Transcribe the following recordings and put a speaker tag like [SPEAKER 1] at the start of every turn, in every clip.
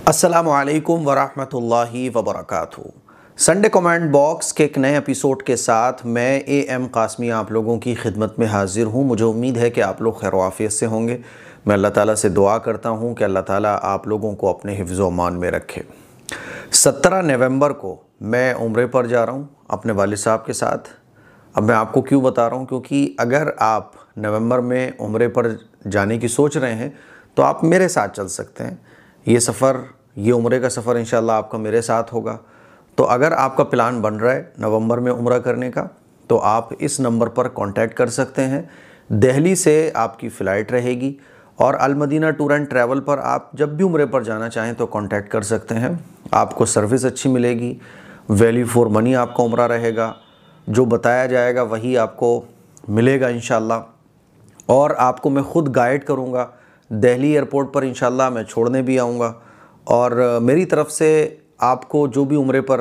[SPEAKER 1] अस्सलामु अलैकुम वरहमतुल्लाहि वबरकातुहू। संडे कमेंट बॉक्स के एक नए एपिसोड के साथ मैं AM कासमी आप लोगों की खिदमत में हाजिर हूँ। मुझे उम्मीद है कि आप लोग खैर आफियत से होंगे। मैं अल्लाह ताला से दुआ करता हूँ कि अल्लाह ताला आप लोगों को अपने हिफ्ज़ व अमान में रखे। 17 नवंबर को मैं उम्रे पर जा रहा हूँ अपने वालिद साहब के साथ। अब मैं आपको क्यों बता रहा हूँ, क्योंकि अगर आप नवंबर में उम्रे पर जाने की सोच रहे हैं तो आप मेरे साथ चल सकते हैं। ये उम्रे का सफ़र इंशाअल्लाह आपका मेरे साथ होगा। तो अगर आपका प्लान बन रहा है नवंबर में उम्रा करने का तो आप इस नंबर पर कांटेक्ट कर सकते हैं। दिल्ली से आपकी फ़्लाइट रहेगी और अल मदीना टूर एंड ट्रैवल पर आप जब भी उम्रे पर जाना चाहें तो कांटेक्ट कर सकते हैं। आपको सर्विस अच्छी मिलेगी, वैल्यू फॉर मनी आपका उम्रा रहेगा, जो बताया जाएगा वही आपको मिलेगा इंशाअल्लाह। और आपको मैं ख़ुद गाइड करूँगा। दिल्ली एयरपोर्ट पर इंशाअल्लाह मैं छोड़ने भी आऊँगा और मेरी तरफ़ से आपको जो भी उम्रे पर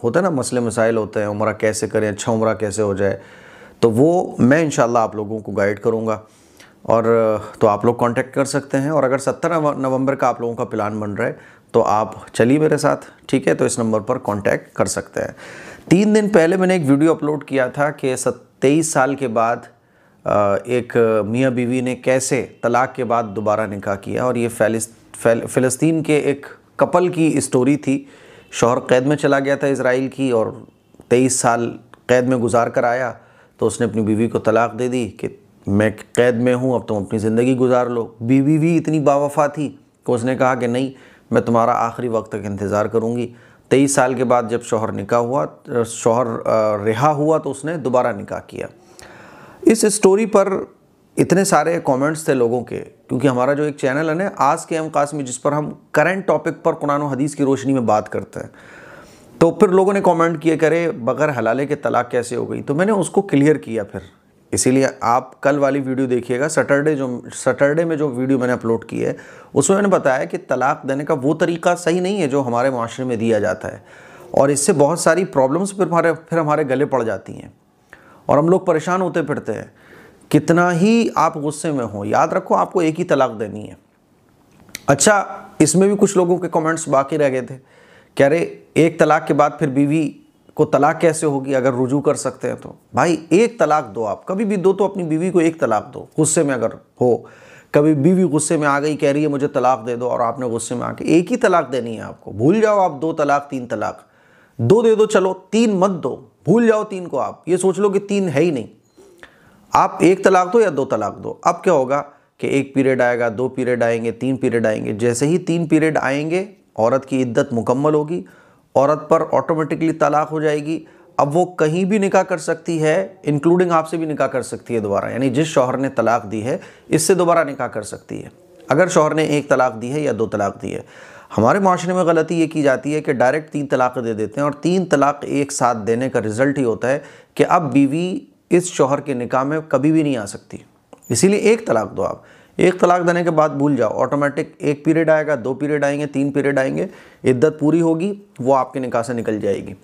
[SPEAKER 1] होता है ना, मसले मसाइल होते हैं, उम्रा कैसे करें, अच्छा उम्रा कैसे हो जाए, तो वो मैं इंशाअल्लाह आप लोगों को गाइड करूँगा। और तो आप लोग कांटेक्ट कर सकते हैं। और अगर 17 नवंबर का आप लोगों का प्लान बन रहा है तो आप चलिए मेरे साथ, ठीक है। तो इस नंबर पर कांटेक्ट कर सकते हैं। 3 दिन पहले मैंने एक वीडियो अपलोड किया था कि 23 साल के बाद एक मियाँ बीवी ने कैसे तलाक के बाद दोबारा निकाह किया। और ये फ़लस्तीन के एक कपल की स्टोरी थी। शौहर कैद में चला गया था इज़राइल की और 23 साल कैद में गुजार कर आया तो उसने अपनी बीवी को तलाक दे दी कि मैं कैद में हूँ, अब तुम अपनी ज़िंदगी गुजार लो। बीवी भी इतनी बावफ़ा थी कि उसने कहा कि नहीं, मैं तुम्हारा आखिरी वक्त तक इंतज़ार करूँगी। 23 साल के बाद जब शौहर रिहा हुआ तो उसने दोबारा निकाह किया। इस स्टोरी पर इतने सारे कमेंट्स थे लोगों के, क्योंकि हमारा जो एक चैनल है ना आज के AM कासमी, जिस पर हम करंट टॉपिक पर कुरान और हदीस की रोशनी में बात करते हैं, तो फिर लोगों ने कमेंट किए करे बगैर हलाले के तलाक कैसे हो गई। तो मैंने उसको क्लियर किया फिर, इसीलिए आप कल वाली वीडियो देखिएगा। सैटरडे में जो वीडियो मैंने अपलोड की है उसमें मैंने बताया कि तलाक देने का वो तरीक़ा सही नहीं है जो हमारे माशरे में दिया जाता है, और इससे बहुत सारी प्रॉब्लम्स फिर हमारे गले पड़ जाती हैं और हम लोग परेशान होते फिरते हैं। कितना ही आप गुस्से में हो, याद रखो आपको एक ही तलाक देनी है। अच्छा, इसमें भी कुछ लोगों के कमेंट्स बाकी रह गए थे, कह रहे एक तलाक के बाद फिर बीवी को तलाक कैसे होगी अगर रुजू कर सकते हैं तो। भाई एक तलाक दो, आप कभी भी दो तो अपनी बीवी को एक तलाक दो, गुस्से में अगर हो। कभी बीवी गुस्से में आ गई, कह रही है मुझे तलाक दे दो, और आपने गुस्से में आके एक ही तलाक देनी है आपको। भूल जाओ आप 2 तलाक 3 तलाक, 2 दे दो चलो, 3 मत दो, भूल जाओ 3 को। आप ये सोच लो कि 3 है ही नहीं, आप 1 तलाक दो या 2 तलाक दो। अब क्या होगा कि 1 पीरियड आएगा, 2 पीरियड आएंगे, 3 पीरियड आएंगे। जैसे ही 3 पीरियड आएंगे औरत की इद्दत मुकम्मल होगी, औरत पर ऑटोमेटिकली तलाक हो जाएगी। अब वो कहीं भी निकाह कर सकती है, इंक्लूडिंग आपसे भी निकाह कर सकती है दोबारा। यानी जिस शौहर ने तलाक दी है इससे दोबारा निकाह कर सकती है, अगर शौहर ने 1 तलाक दी है या 2 तलाक दी है। हमारे माशरे में गलती ये की जाती है कि डायरेक्ट 3 तलाक दे देते हैं, और 3 तलाक एक साथ देने का रिज़ल्ट ही होता है कि अब बीवी इस शौहर के निकाह में कभी भी नहीं आ सकती। इसीलिए 1 तलाक दो आप। 1 तलाक देने के बाद भूल जाओ, ऑटोमेटिक 1 पीरियड आएगा, 2 पीरियड आएंगे, 3 पीरियड आएंगे, इद्दत पूरी होगी, वो आपके निकाह से निकल जाएगी।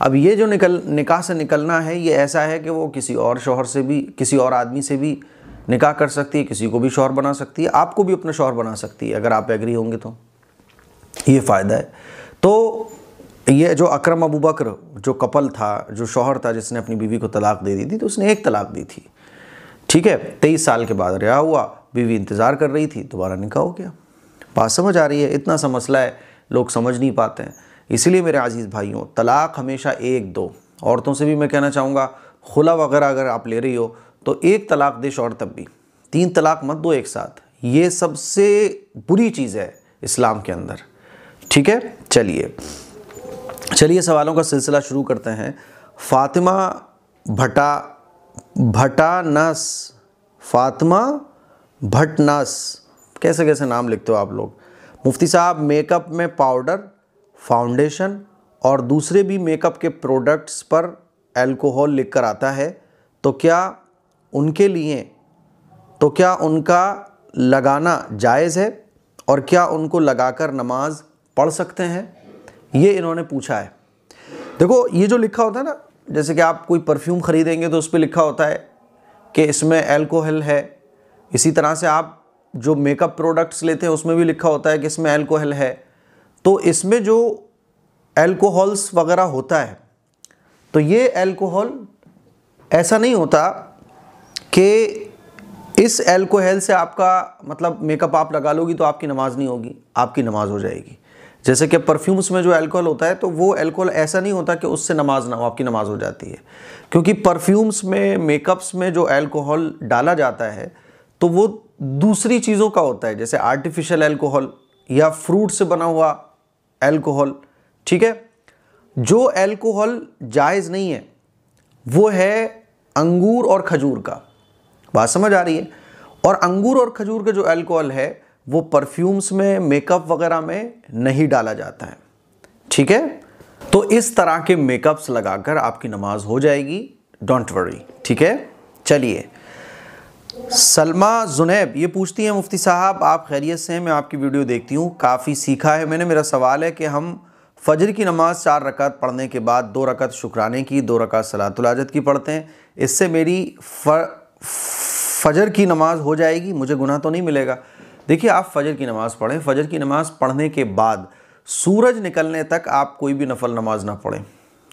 [SPEAKER 1] अब ये जो निकाह से निकलना है ये ऐसा है कि वो किसी और शौहर से भी, किसी और आदमी से भी निकाह कर सकती है, किसी को भी शौहर बना सकती है, आपको भी अपना शौहर बना सकती है अगर आप एग्री होंगे तो। ये फ़ायदा है। तो ये जो अकरम अबू बकर जो कपल था, जो शौहर था जिसने अपनी बीवी को तलाक दे दी थी, तो उसने 1 तलाक दी थी, ठीक है। 23 साल के बाद रिहा हुआ, बीवी इंतज़ार कर रही थी, दोबारा निकाह हो गया। बात समझ आ रही है? इतना सा मसला है, लोग समझ नहीं पाते हैं। इसीलिए मेरे अजीज़ भाइयों, तलाक हमेशा 1-2। औरतों से भी मैं कहना चाहूँगा, खुला वगैरह अगर आप ले रही हो तो 1 तलाक दे शौहर, तब भी 3 तलाक मत दो एक साथ। ये सबसे बुरी चीज़ है इस्लाम के अंदर, ठीक है। चलिए सवालों का सिलसिला शुरू करते हैं। फातिमा भटनास, कैसे कैसे नाम लिखते हो आप लोग। मुफ्ती साहब, मेकअप में पाउडर, फाउंडेशन और दूसरे भी मेकअप के प्रोडक्ट्स पर अल्कोहल लिखकर आता है, तो क्या उनका लगाना जायज़ है और क्या उनको लगाकर नमाज पढ़ सकते हैं? ये इन्होंने पूछा है। देखो, ये जो लिखा होता है ना, जैसे कि आप कोई परफ्यूम ख़रीदेंगे तो उस पर लिखा होता है कि इसमें अल्कोहल है। इसी तरह से आप जो मेकअप प्रोडक्ट्स लेते हैं उसमें भी लिखा होता है कि इसमें अल्कोहल है। तो इसमें जो एल्कोहल्स वगैरह होता है, तो ये एल्कोहल ऐसा नहीं होता कि इस एल्कोहल से आपका मतलब मेकअप आप लगा लोगी तो आपकी नमाज नहीं होगी, आपकी नमाज हो जाएगी। जैसे कि परफ्यूम्स में जो अल्कोहल होता है, तो वो अल्कोहल ऐसा नहीं होता कि उससे नमाज ना हो, आपकी नमाज हो जाती है। क्योंकि परफ्यूम्स में, मेकअप्स में जो अल्कोहल डाला जाता है तो वो दूसरी चीज़ों का होता है, जैसे आर्टिफिशियल अल्कोहल या फ्रूट से बना हुआ अल्कोहल, ठीक है। जो अल्कोहल जायज़ नहीं है वो है अंगूर और खजूर का, बात समझ आ रही है। और अंगूर और खजूर का जो अल्कोहल है वो परफ्यूम्स में, मेकअप वगैरह में नहीं डाला जाता है, ठीक है। तो इस तरह के मेकअप्स लगाकर आपकी नमाज हो जाएगी, डोंट वरी, ठीक है। चलिए, सलमा जुनैब ये पूछती हैं, मुफ्ती साहब आप खैरियत से हैं? मैं आपकी वीडियो देखती हूँ, काफ़ी सीखा है मैंने। मेरा सवाल है कि हम फजर की नमाज 4 रकात पढ़ने के बाद 2 रकात शुक्राने की, 2 रकात सलातुल हाजत की पढ़ते हैं, इससे मेरी फजर की नमाज हो जाएगी, मुझे गुनाह तो नहीं मिलेगा? देखिए, आप फजर की नमाज़ पढ़ें, फजर की नमाज़ पढ़ने के बाद सूरज निकलने तक आप कोई भी नफल नमाज ना पढ़ें,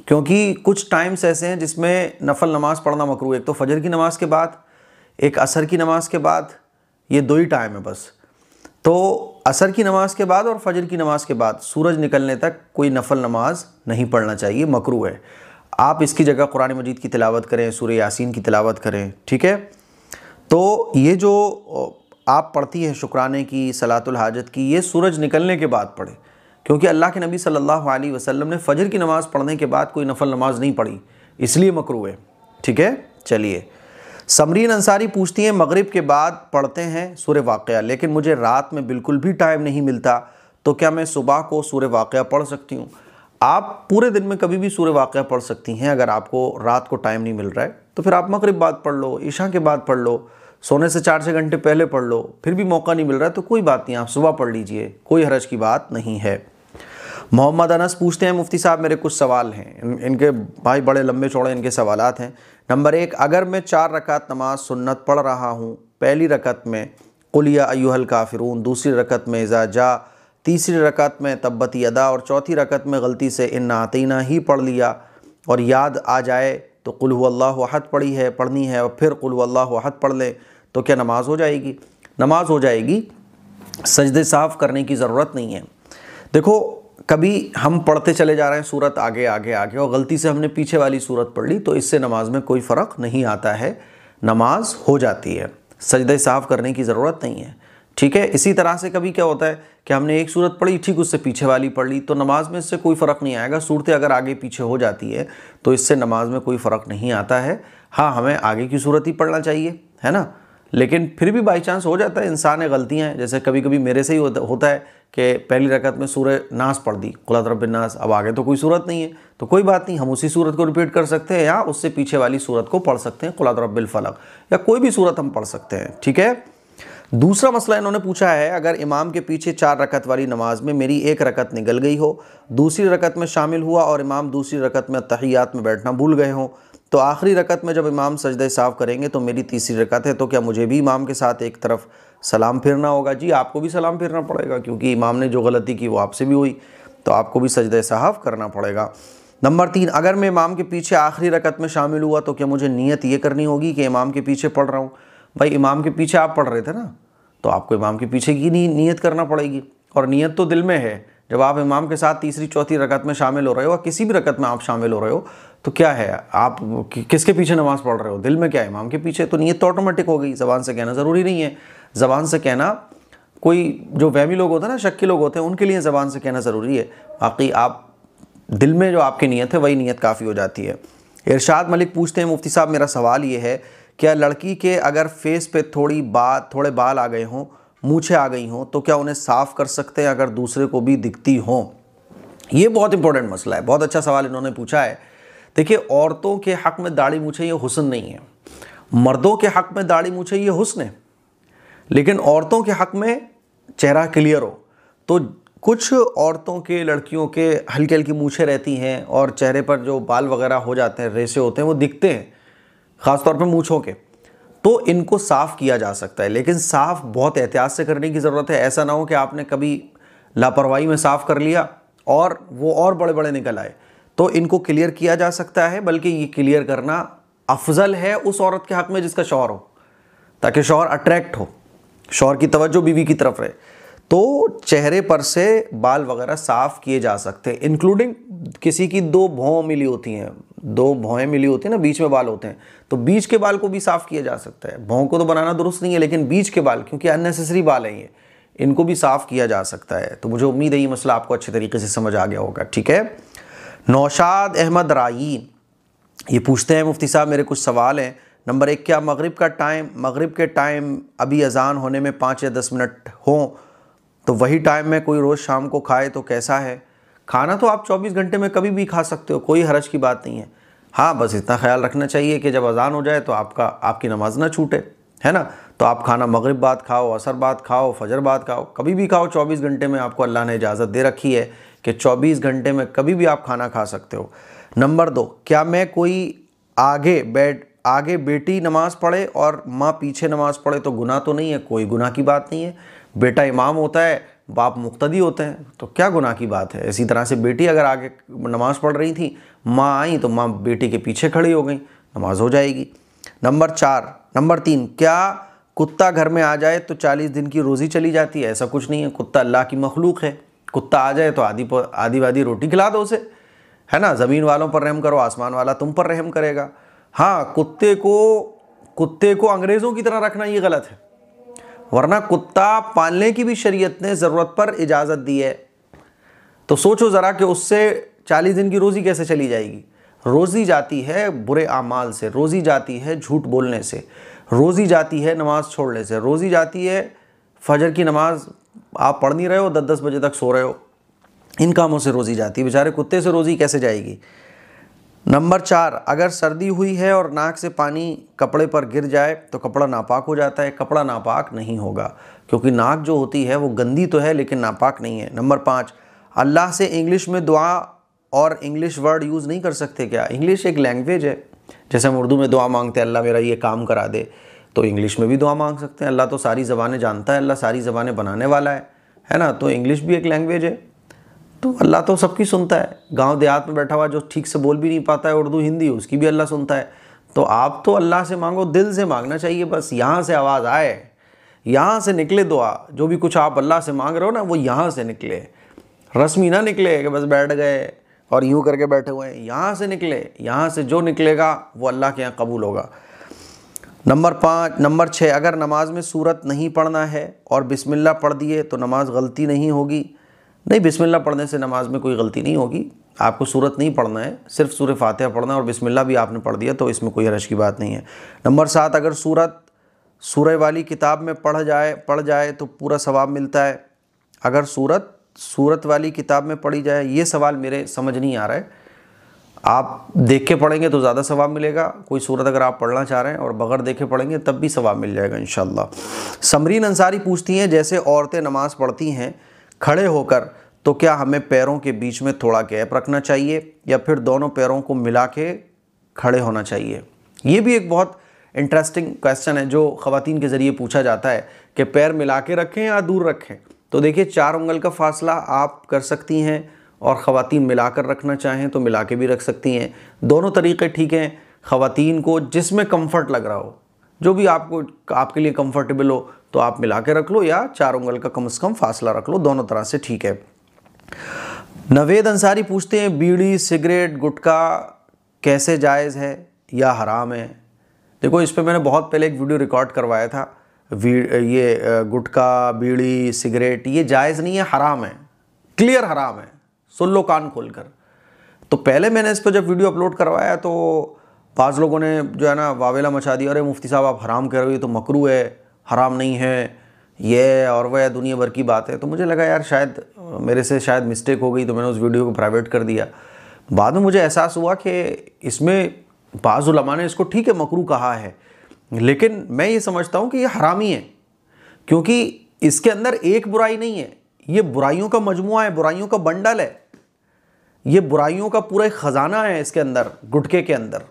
[SPEAKER 1] क्योंकि कुछ टाइम्स ऐसे हैं जिसमें नफल नमाज पढ़ना मकरूह है। एक तो फजर की नमाज़ के बाद, एक असर की नमाज़ के बाद, ये 2 ही टाइम है बस। तो असर की नमाज़ के बाद और फजर की नमाज़ के बाद सूरज निकलने तक कोई नफल नमाज नहीं पढ़ना चाहिए, मकरूह है। आप इसकी जगह कुरान मजीद की तिलावत करें, सूरह यासीन की तिलावत करें, ठीक है। तो ये जो आप पढ़ती हैं शुक्राने की, सलातुल हाजत की, ये सूरज निकलने के बाद पढ़े, क्योंकि अल्लाह के नबी सल्लल्लाहु अलैहि वसल्लम ने फजर की नमाज़ पढ़ने के बाद कोई नफल नमाज नहीं पढ़ी, इसलिए मकरूह है, ठीक है। चलिए, समरीन अंसारी पूछती हैं, मगरिब के बाद पढ़ते हैं सूरह वाक़या, लेकिन मुझे रात में बिल्कुल भी टाइम नहीं मिलता, तो क्या मैं सुबह को सूरह वाक़या पढ़ सकती हूँ? आप पूरे दिन में कभी भी सूरह वाक़या पढ़ सकती हैं। अगर आपको रात को टाइम नहीं मिल रहा है तो फिर आप मगरिब बाद पढ़ लो, इशा के बाद पढ़ लो, सोने से 4-6 घंटे पहले पढ़ लो, फिर भी मौका नहीं मिल रहा है तो कोई बात नहीं, आप सुबह पढ़ लीजिए, कोई हरज की बात नहीं है। मोहम्मद अनस पूछते हैं, मुफ्ती साहब मेरे कुछ सवाल हैं, इनके भाई बड़े लंबे चौड़े इनके सवालात हैं। नंबर 1, अगर मैं 4 रकात नमाज सुन्नत पढ़ रहा हूँ, पहली रकत में कुल या अय्युहल काफिरून, दूसरी रकत में इज़ा जा, तीसरी रकत में तब्बत यदा और चौथी रकत में गलती से इन्ना आतीना ही पढ़ लिया और याद आ जाए तो कुल हुवल्लाहु अहद पढ़नी है और फिर कुल हुवल्लाहु अहद पढ़ ले, तो क्या नमाज हो जाएगी? नमाज हो जाएगी, सजदे साफ़ करने की ज़रूरत नहीं है। देखो, कभी हम पढ़ते चले जा रहे हैं सूरत आगे आगे आगे और गलती से हमने पीछे वाली सूरत पढ़ ली, तो इससे नमाज में कोई फ़र्क नहीं आता है, नमाज हो जाती है, सजदे साफ़ करने की ज़रूरत नहीं है, ठीक है। इसी तरह से कभी क्या होता है कि हमने एक सूरत पढ़ी, ठीक उससे पीछे वाली पढ़ ली, तो नमाज में इससे कोई फ़र्क नहीं आएगा। सूरतें अगर आगे पीछे हो जाती है तो इससे नमाज में कोई फ़र्क नहीं आता है। हाँ, हमें आगे की सूरत ही पढ़ना चाहिए, है ना। लेकिन फिर भी बाई चांस हो जाता है, इंसान है, गलतियाँ हैं। जैसे कभी कभी मेरे से ही होता है कि पहली रकत में सूरह नास पढ़ दी, कुल अज़ रब्बिन नास, अब आगे तो कोई सूरत नहीं है, तो कोई बात नहीं, हम उसी सूरत को रिपीट कर सकते हैं या उससे पीछे वाली सूरत को पढ़ सकते हैं, कुल अज़ रब्बिल फलक, या कोई भी सूरत हम पढ़ सकते हैं, ठीक है। दूसरा मसला इन्होंने पूछा है, अगर इमाम के पीछे 4 रकत वाली नमाज में मेरी 1 रकत निकल गई हो, दूसरी रकत में शामिल हुआ और इमाम दूसरी रकत में तहियात में बैठना भूल गए हों, तो आखिरी रकत में जब इमाम सजदे साफ़ करेंगे तो मेरी तीसरी रकत है, तो क्या मुझे भी इमाम के साथ एक तरफ सलाम फिरना होगा? जी, आपको भी सलाम फिरना पड़ेगा, क्योंकि इमाम ने जो गलती की वो आपसे भी हुई, तो आपको भी सजदे साफ़ करना पड़ेगा। नंबर 3, अगर मैं इमाम के पीछे आखिरी रकत में शामिल हुआ तो क्या मुझे नियत ये करनी होगी कि इमाम के पीछे पढ़ रहा हूँ? भाई, इमाम के पीछे आप पढ़ रहे थे ना, तो आपको इमाम के पीछे की नियत करना पड़ेगी, और नियत तो दिल में है। जब आप इमाम के साथ तीसरी चौथी रकत में शामिल हो रहे हो, या किसी भी रकत में आप शामिल हो रहे हो, तो क्या है, आप किसके पीछे नमाज़ पढ़ रहे हो? दिल में क्या है? इमाम के पीछे। तो नियत तो ऑटोमेटिक हो गई, ज़बान से कहना ज़रूरी नहीं है। ज़बान से कहना, कोई जो वहमी लोग होते हैं ना, शक्की लोग होते हैं, उनके लिए ज़बान से कहना ज़रूरी है, बाकी आप दिल में जो आपकी नियत है वही नियत काफ़ी हो जाती है। इरशाद मलिक पूछते हैं, मुफ्ती साहब मेरा सवाल ये है, क्या लड़की के अगर फेस पे थोड़े बाल आ गए हों, मूछें आ गई हों, तो क्या उन्हें साफ़ कर सकते हैं अगर दूसरे को भी दिखती हों? ये बहुत इंपॉर्टेंट मसला है, बहुत अच्छा सवाल इन्होंने पूछा है। देखिए, औरतों के हक़ में दाढ़ी मूछें ये हुस्न नहीं है, मर्दों के हक़ में दाढ़ी मूछें ये हुस्न है। लेकिन औरतों के हक़ में चेहरा क्लियर हो, तो कुछ औरतों के, लड़कियों के हल्की हल्की मूछें रहती हैं और चेहरे पर जो बाल वगैरह हो जाते हैं, रेशे होते हैं, वो दिखते हैं, ख़ास तौर पे मूँछों के, तो इनको साफ़ किया जा सकता है। लेकिन साफ़ बहुत एहतियात से करने की ज़रूरत है। ऐसा ना हो कि आपने कभी लापरवाही में साफ़ कर लिया और वो और बड़े बड़े निकल आए, तो इनको क्लियर किया जा सकता है। बल्कि ये क्लियर करना अफजल है उस औरत के हक़ में जिसका शौहर हो, ताकि शौहर अट्रैक्ट हो, शौहर की तवज्जो बीवी की तरफ रहे। तो चेहरे पर से बाल वगैरह साफ़ किए जा सकते हैं, इंक्लूडिंग किसी की दो भौं मिली होती हैं, दो भौएँ मिली होती हैं ना, बीच में बाल होते हैं, तो बीच के बाल को भी साफ़ किया जा सकता है। भौं को तो बनाना दुरुस्त नहीं है, लेकिन बीच के बाल, क्योंकि अननेसेसरी बाल हैं ये, इनको भी साफ़ किया जा सकता है। तो मुझे उम्मीद है ये मसला आपको अच्छे तरीके से समझ आ गया होगा। ठीक है। नौशाद अहमद रायीन ये पूछते हैं, मुफ्ती साहब मेरे कुछ सवाल हैं। नंबर 1, क्या मगरिब के टाइम अभी अजान होने में 5 या 10 मिनट हों तो वही टाइम में कोई रोज़ शाम को खाए तो कैसा है? खाना तो आप 24 घंटे में कभी भी खा सकते हो, कोई हरज की बात नहीं है। हाँ, बस इतना ख्याल रखना चाहिए कि जब अजान हो जाए तो आपकी नमाज ना छूटे, है ना। तो आप खाना मगरिब बाद खाओ, असर बाद खाओ, फजर बाद खाओ, कभी भी खाओ। 24 घंटे में आपको अल्लाह ने इजाज़त दे रखी है कि 24 घंटे में कभी भी आप खाना खा सकते हो। नंबर 2, क्या मैं कोई आगे बेटी नमाज़ पढ़े और माँ पीछे नमाज़ पढ़े तो गुनाह तो नहीं है? कोई गुनाह की बात नहीं है। बेटा इमाम होता है, बाप मुक्तदी होते हैं, तो क्या गुनाह की बात है। इसी तरह से बेटी अगर आगे नमाज़ पढ़ रही थी, माँ आई तो माँ बेटी के पीछे खड़ी हो गई, नमाज हो जाएगी। नंबर 3, क्या कुत्ता घर में आ जाए तो 40 दिन की रोज़ी चली जाती है? ऐसा कुछ नहीं है, कुत्ता अल्लाह की मखलूक है। कुत्ता आ जाए तो आधी वादी रोटी खिला दो उसे, है ना। ज़मीन वालों पर रहम करो, आसमान वाला तुम पर रहम करेगा। हाँ, कुत्ते को अंग्रेज़ों की तरह रखना ये गलत है, वरना कुत्ता पालने की भी शरीयत ने ज़रूरत पर इजाज़त दी है। तो सोचो ज़रा कि उससे 40 दिन की रोज़ी कैसे चली जाएगी। रोज़ी जाती है बुरे आमाल से, रोज़ी जाती है झूठ बोलने से, रोज़ी जाती है नमाज़ छोड़ने से, रोज़ी जाती है फजर की नमाज आप पढ़ नहीं रहे हो, 10-10 बजे तक सो रहे हो, इन कामों से रोज़ी जाती है। बेचारे कुत्ते से रोज़ी कैसे जाएगी। नंबर 4, अगर सर्दी हुई है और नाक से पानी कपड़े पर गिर जाए तो कपड़ा नापाक हो जाता है? कपड़ा नापाक नहीं होगा, क्योंकि नाक जो होती है वो गंदी तो है लेकिन नापाक नहीं है। नंबर 5, अल्लाह से इंग्लिश में दुआ और इंग्लिश वर्ड यूज़ नहीं कर सकते क्या? इंग्लिश एक लैंग्वेज है, जैसे हम उर्दू में दुआ मांगते हैं, अल्लाह मेरा ये काम करा दे, तो इंग्लिश में भी दुआ मांग सकते हैं। अल्लाह तो सारी ज़बानें जानता है, अल्लाह सारी ज़बानें बनाने वाला है ना। तो इंग्लिश भी एक लैंग्वेज है, तो अल्लाह तो सबकी सुनता है। गांव देहात में बैठा हुआ जो ठीक से बोल भी नहीं पाता है उर्दू हिंदी, उसकी भी अल्लाह सुनता है। तो आप तो अल्लाह से मांगो, दिल से मांगना चाहिए, बस यहाँ से आवाज़ आए, यहाँ से निकले दुआ। जो भी कुछ आप अल्लाह से मांग रहे हो ना, वो यहाँ से निकले, रस्मी ना निकले कि बस बैठ गए और यूँ करके बैठे हुए हैं। यहाँ से निकले, यहाँ से जो निकलेगा वो अल्लाह के यहाँ कबूल होगा। नंबर 6, अगर नमाज में सूरत नहीं पढ़ना है और बिस्मिल्लाह पढ़ दिए तो नमाज गलती नहीं होगी? नहीं, बिस्मिल्लाह पढ़ने से नमाज में कोई गलती नहीं होगी। आपको सूरत नहीं पढ़ना है, सिर्फ सूरह फातिहा पढ़ना है, और बिस्मिल्लाह भी आपने पढ़ दिया तो इसमें कोई हरज की बात नहीं है। नंबर 7, अगर सूरह वाली किताब में पढ़ जाए तो पूरा सवाब मिलता है? अगर सूरत वाली किताब में पढ़ी जाए, ये सवाल मेरे समझ नहीं आ रहा है। आप देख के पढ़ेंगे तो ज़्यादा सवाब मिलेगा। कोई सूरत अगर आप पढ़ना चाह रहे हैं और बगैर देखे पढ़ेंगे तब भी सवाब मिल जाएगा इंशाल्लाह। समरीन अंसारी पूछती हैं, जैसे औरतें नमाज़ पढ़ती हैं खड़े होकर, तो क्या हमें पैरों के बीच में थोड़ा गैप रखना चाहिए या फिर दोनों पैरों को मिला के खड़े होना चाहिए? ये भी एक बहुत इंटरेस्टिंग क्वेश्चन है जो ख़वातीन के ज़रिए पूछा जाता है कि पैर मिला के रखें या दूर रखें। तो देखिए, 4 उंगल का फासला आप कर सकती हैं, और ख़वातीन मिलाकर रखना चाहें तो मिला के भी रख सकती हैं। दोनों तरीक़े ठीक हैं। ख़वातीन को जिसमें कम्फ़र्ट लग रहा हो, जो भी आपके लिए कंफर्टेबल हो, तो आप मिला के रख लो या 4 उंगल का कम से कम फासला रख लो, दोनों तरह से ठीक है। नवेद अंसारी पूछते हैं, बीड़ी सिगरेट गुटखा कैसे जायज़ है या हराम है? देखो, इस पे मैंने बहुत पहले एक वीडियो रिकॉर्ड करवाया था। ये गुटखा बीड़ी सिगरेट ये जायज़ नहीं है, हराम है, क्लियर हराम है, सुन लो कान खोलकर। तो पहले मैंने इस पर जब वीडियो अपलोड करवाया तो बाज़ लोगों ने जो है ना वावेला मचा दिया, अरे मुफ्ती साहब आप हराम कह रहे हो, ये तो मकरू है, हराम नहीं है, ये और वह दुनिया भर की बात है। तो मुझे लगा यार शायद मेरे से मिस्टेक हो गई, तो मैंने उस वीडियो को प्राइवेट कर दिया। बाद में मुझे एहसास हुआ कि इसमें बाज़ उलमा ने इसको ठीक है मकरू कहा है, लेकिन मैं ये समझता हूँ कि ये हरामी है, क्योंकि इसके अंदर एक बुराई नहीं है, ये बुराइयों का मजमुआ है, बुराइयों का बंडल है, ये बुराइयों का पूरा एक ख़जाना है इसके अंदर। गुटखे के अंदर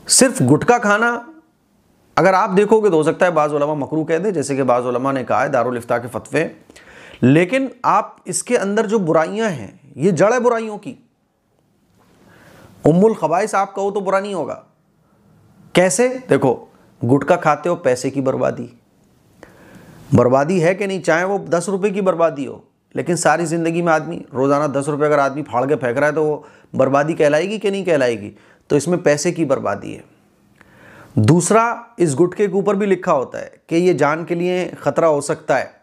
[SPEAKER 1] सिर्फ गुटखा खाना अगर आप देखोगे तो हो सकता है बाज़ उलमा मकरू कह दे, जैसे कि बाज़ उलमा ने कहा है, दारुल इफ्ता के फतवे, लेकिन आप इसके अंदर जो बुराइयां हैं, ये जड़ है बुराइयों की। उम्मुल खबाइस आप कहो तो बुरा नहीं होगा। कैसे? देखो, गुटखा खाते हो, पैसे की बर्बादी, बर्बादी है कि नहीं, चाहे वो 10 रुपए की बर्बादी हो, लेकिन सारी ज़िंदगी में आदमी रोज़ाना 10 रुपये अगर आदमी फाड़ के फेंक रहा है तो वो बर्बादी कहलाएगी कि नहीं कहलाएगी? तो इसमें पैसे की बर्बादी है। दूसरा, इस गुटखे के ऊपर भी लिखा होता है कि ये जान के लिए ख़तरा हो सकता है,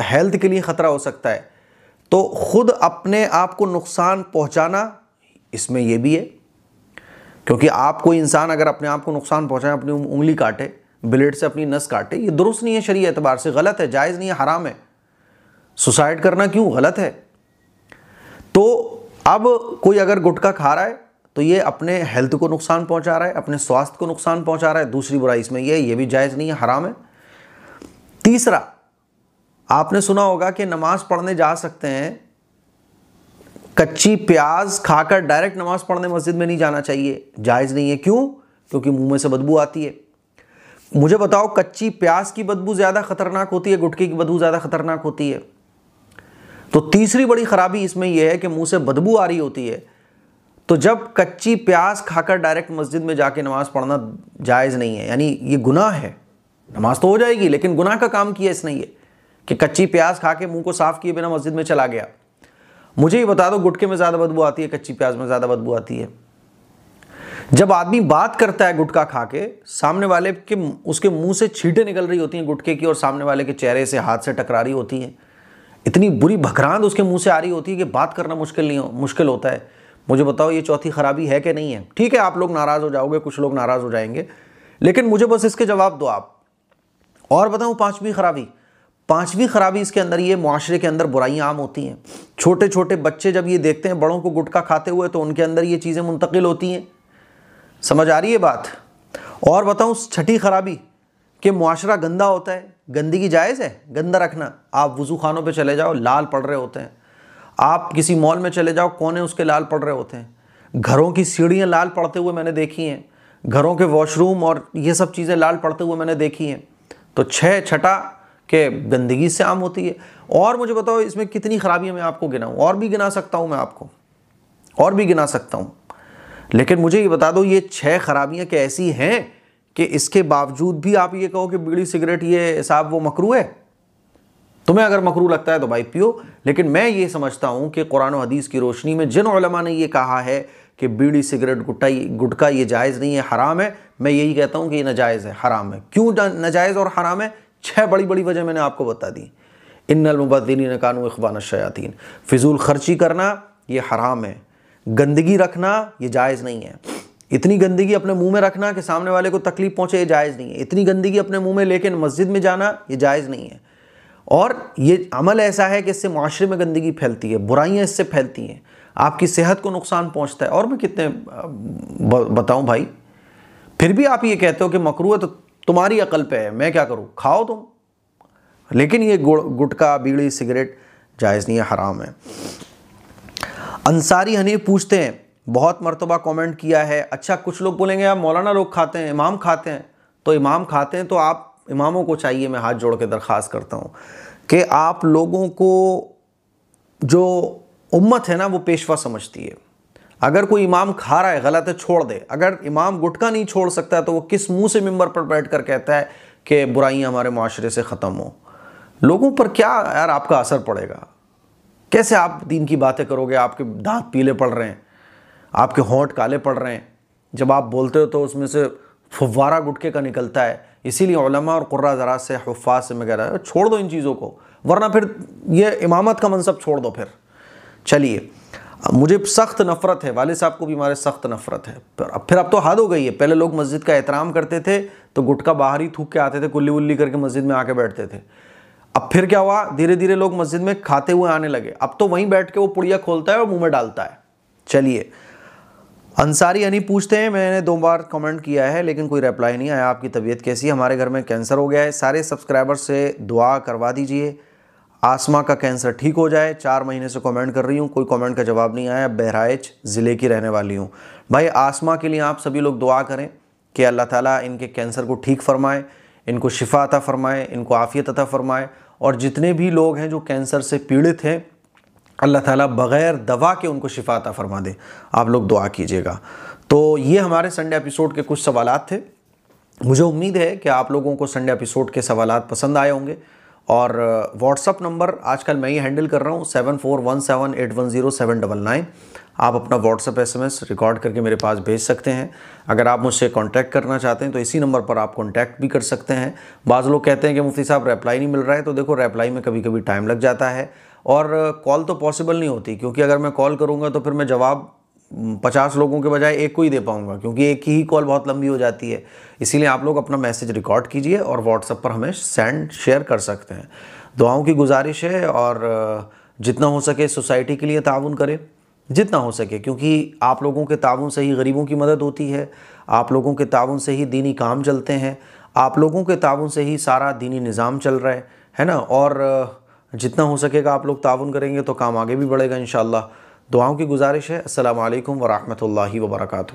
[SPEAKER 1] हेल्थ के लिए ख़तरा हो सकता है। तो ख़ुद अपने आप को नुकसान पहुंचाना इसमें ये भी है, क्योंकि आप कोई इंसान अगर अपने आप को नुकसान पहुंचाए, अपनी उंगली काटे, ब्लेड से अपनी नस काटे, ये दुरुस्त नहीं है, शरीय एतबार से गलत है, जायज़ नहीं है, हराम है। सुसाइड करना क्यों? गलत है। तो अब कोई अगर गुटखा खा रहा है तो ये अपने हेल्थ को नुकसान पहुंचा रहा है, अपने स्वास्थ्य को नुकसान पहुंचा रहा है। दूसरी बुराई इसमें ये भी जायज़ नहीं है, हराम है। तीसरा, आपने सुना होगा कि नमाज पढ़ने जा सकते हैं, कच्ची प्याज खाकर डायरेक्ट नमाज पढ़ने मस्जिद में नहीं जाना चाहिए, जायज़ नहीं है। क्यों? क्योंकि मुंह में से बदबू आती है। मुझे बताओ, कच्ची प्याज की बदबू ज़्यादा खतरनाक होती है, गुटखे की बदबू ज़्यादा खतरनाक होती है? तो तीसरी बड़ी खराबी इसमें यह है कि मुंह से बदबू आ रही होती है। तो जब कच्ची प्याज खाकर डायरेक्ट मस्जिद में जाके नमाज पढ़ना जायज़ नहीं है, यानी ये गुनाह है। नमाज तो हो जाएगी, लेकिन गुनाह का काम किया इसने ये कि कच्ची प्याज खा के मुंह को साफ किए बिना मस्जिद में चला गया। मुझे ये बता दो, गुटखे में ज़्यादा बदबू आती है, कच्ची प्याज में ज़्यादा बदबू आती है? जब आदमी बात करता है गुटखा खा के, सामने वाले के उसके मुंह से छींटें निकल रही होती हैं गुटखे की, और सामने वाले के चेहरे से, हाथ से टकरा रही होती हैं, इतनी बुरी भकरांद उसके मुंह से आ रही होती है कि बात करना मुश्किल होता है। मुझे बताओ, ये चौथी खराबी है कि नहीं है? ठीक है, आप लोग नाराज़ हो जाओगे, कुछ लोग नाराज़ हो जाएंगे, लेकिन मुझे बस इसके जवाब दो आप। और बताऊँ पांचवी खराबी? पांचवी खराबी इसके अंदर ये, मुआशरे के अंदर बुराइयां आम होती हैं। छोटे छोटे बच्चे जब ये देखते हैं बड़ों को गुटखा खाते हुए, तो उनके अंदर ये चीज़ें मुंतकिल होती हैं। समझ आ रही है बात? और बताऊँ छठी खराबी कि मुआशरा गंदा होता है। गंदगी जायज़ है गंदा रखना? आप वज़ू खानों पे चले जाओ, लाल पड़ रहे होते हैं। आप किसी मॉल में चले जाओ, कोने उसके लाल पड़ रहे होते हैं। घरों की सीढ़ियाँ लाल पड़ते हुए मैंने देखी हैं, घरों के वॉशरूम और ये सब चीज़ें लाल पड़ते हुए मैंने देखी हैं। तो छठा कि गंदगी से आम होती है। और मुझे बताओ, इसमें कितनी खराबियाँ मैं आपको गिनाऊँ? और भी गिना सकता हूँ मैं आपको, और भी गिना सकता हूँ, लेकिन मुझे ये बता दो, ये 6 खराबियाँ क्या ऐसी हैं कि इसके बावजूद भी आप ये कहो कि बीड़ी सिगरेट ये साहब वो मकरूह है? तुम्हें अगर मकरूह लगता है तो भाई पियो, लेकिन मैं ये समझता हूँ कि कुरान और हदीस की रोशनी में जिन उलमा ने ये कहा है कि बीड़ी सिगरेट गुटखा ये जायज़ नहीं है, हराम है, मैं यही कहता हूँ कि ये नाजायज़ है, हराम है। क्यों नाजायज़ और हराम है? 6 बड़ी बड़ी वजह मैंने आपको बता दी। इन्नल मुबद्दिलीन कानू इख्वान अश-शयातीन, फिजूल खर्ची करना ये हराम है, गंदगी रखना ये जायज़ नहीं है, इतनी गंदगी अपने मुंह में रखना कि सामने वाले को तकलीफ पहुंचे ये जायज़ नहीं है, इतनी गंदगी अपने मुंह में लेकर मस्जिद में जाना ये जायज़ नहीं है। और ये अमल ऐसा है कि इससे माशरे में गंदगी फैलती है, बुराइयां इससे फैलती हैं, आपकी सेहत को नुकसान पहुंचता है। और मैं कितने बताऊं भाई, फिर भी आप ये कहते हो कि मकरूह है, तो तुम्हारी अकल पे है, मैं क्या करूं, खाओ तुम। लेकिन ये गुटखा बीड़ी सिगरेट जायज़ नहीं है, हराम है। अंसारी हनीफ पूछते हैं, बहुत मरतबा कमेंट किया है, अच्छा कुछ लोग बोलेंगे यार मौलाना लोग खाते हैं, इमाम खाते हैं, तो इमाम खाते हैं तो आप इमामों को चाहिए, मैं हाथ जोड़ के दरख्वास्त करता हूँ कि आप लोगों को जो उम्मत है ना वो पेशवा समझती है। अगर कोई इमाम खा रहा है गलत है, छोड़ दे। अगर इमाम गुटखा नहीं छोड़ सकता है तो वो किस मुंह से मिंबर पर बैठ कर कहता है कि बुराइयां हमारे माशरे से ख़त्म हो? लोगों पर क्या यार आपका असर पड़ेगा? कैसे आप दीन की बातें करोगे? आपके दांत पीले पड़ रहे हैं, आपके होंठ काले पड़ रहे हैं, जब आप बोलते हो तो उसमें से फुव्वारा गुटखे का निकलता है। इसीलिए उलमा और कुर्रा ज़रात से, हुफ़्फ़ाज़ से मैं कह रहा हूँ छोड़ दो इन चीज़ों को, वरना फिर ये इमामत का मनसब छोड़ दो। फिर चलिए, मुझे सख्त नफ़रत है, वाले साहब को भी हमारे सख्त नफ़रत है। फिर अब तो हद हो गई है। पहले लोग मस्जिद का एहतराम करते थे तो गुटखा बाहर ही थूक के आते थे, कुल्ली वुल्ली करके मस्जिद में आके बैठते थे। अब फिर क्या हुआ, धीरे धीरे लोग मस्जिद में खाते हुए आने लगे। अब तो वहीं बैठ के वो पुड़िया खोलता है और मुँह में डालता है। चलिए, अंसारी हनी पूछते हैं, मैंने 2 बार कमेंट किया है लेकिन कोई रिप्लाई नहीं आया, आपकी तबीयत कैसी है? हमारे घर में कैंसर हो गया है, सारे सब्सक्राइबर से दुआ करवा दीजिए आसमा का कैंसर ठीक हो जाए। 4 महीने से कमेंट कर रही हूँ, कोई कमेंट का जवाब नहीं आया। बहराइच ज़िले की रहने वाली हूँ। भाई आसमा के लिए आप सभी लोग दुआ करें कि अल्लाह ताला इनके कैंसर को ठीक फरमाए, इनको शिफा अता फरमाए, इनको आफ़ियत अता फरमाए और जितने भी लोग हैं जो कैंसर से पीड़ित हैं, अल्लाह ताला बग़ैर दवा के उनको शिफा अता फरमा दे। आप लोग दुआ कीजिएगा। तो ये हमारे संडे एपिसोड के कुछ सवालात थे। मुझे उम्मीद है कि आप लोगों को संडे एपिसोड के सवालात पसंद आए होंगे। और व्हाट्सअप नंबर आजकल मैं ही हैंडल कर रहा हूँ 7417810799। आप अपना व्हाट्सअप SMS रिकॉर्ड करके मेरे पास भेज सकते हैं। अगर आप मुझसे कांटेक्ट करना चाहते हैं तो इसी नंबर पर आप कांटेक्ट भी कर सकते हैं। बाज़ लोग कहते हैं कि मुफ्ती साहब रिप्लाई नहीं मिल रहा है, तो देखो रिप्लाई में कभी कभी टाइम लग जाता है और कॉल तो पॉसिबल नहीं होती, क्योंकि अगर मैं कॉल करूँगा तो फिर मैं जवाब 50 लोगों के बजाय एक को ही दे पाऊंगा, क्योंकि एक ही कॉल बहुत लंबी हो जाती है। इसीलिए आप लोग अपना मैसेज रिकॉर्ड कीजिए और व्हाट्सएप पर हमें शेयर कर सकते हैं। दुआओं की गुजारिश है और जितना हो सके सोसाइटी के लिए ताउन करें, जितना हो सके, क्योंकि आप लोगों के ताउन से ही गरीबों की मदद होती है, आप लोगों के ताउन से ही दीनी काम चलते हैं, आप लोगों के ताउन से ही सारा दीनी निज़ाम चल रहा है ना। और जितना हो सकेगा आप लोग ताउन करेंगे तो काम आगे भी बढ़ेगा इंशाअल्लाह। दुआओं की गुजारिश है। अस्सलामु अलैकुम व रहमतुल्लाहि व बरकातुहू।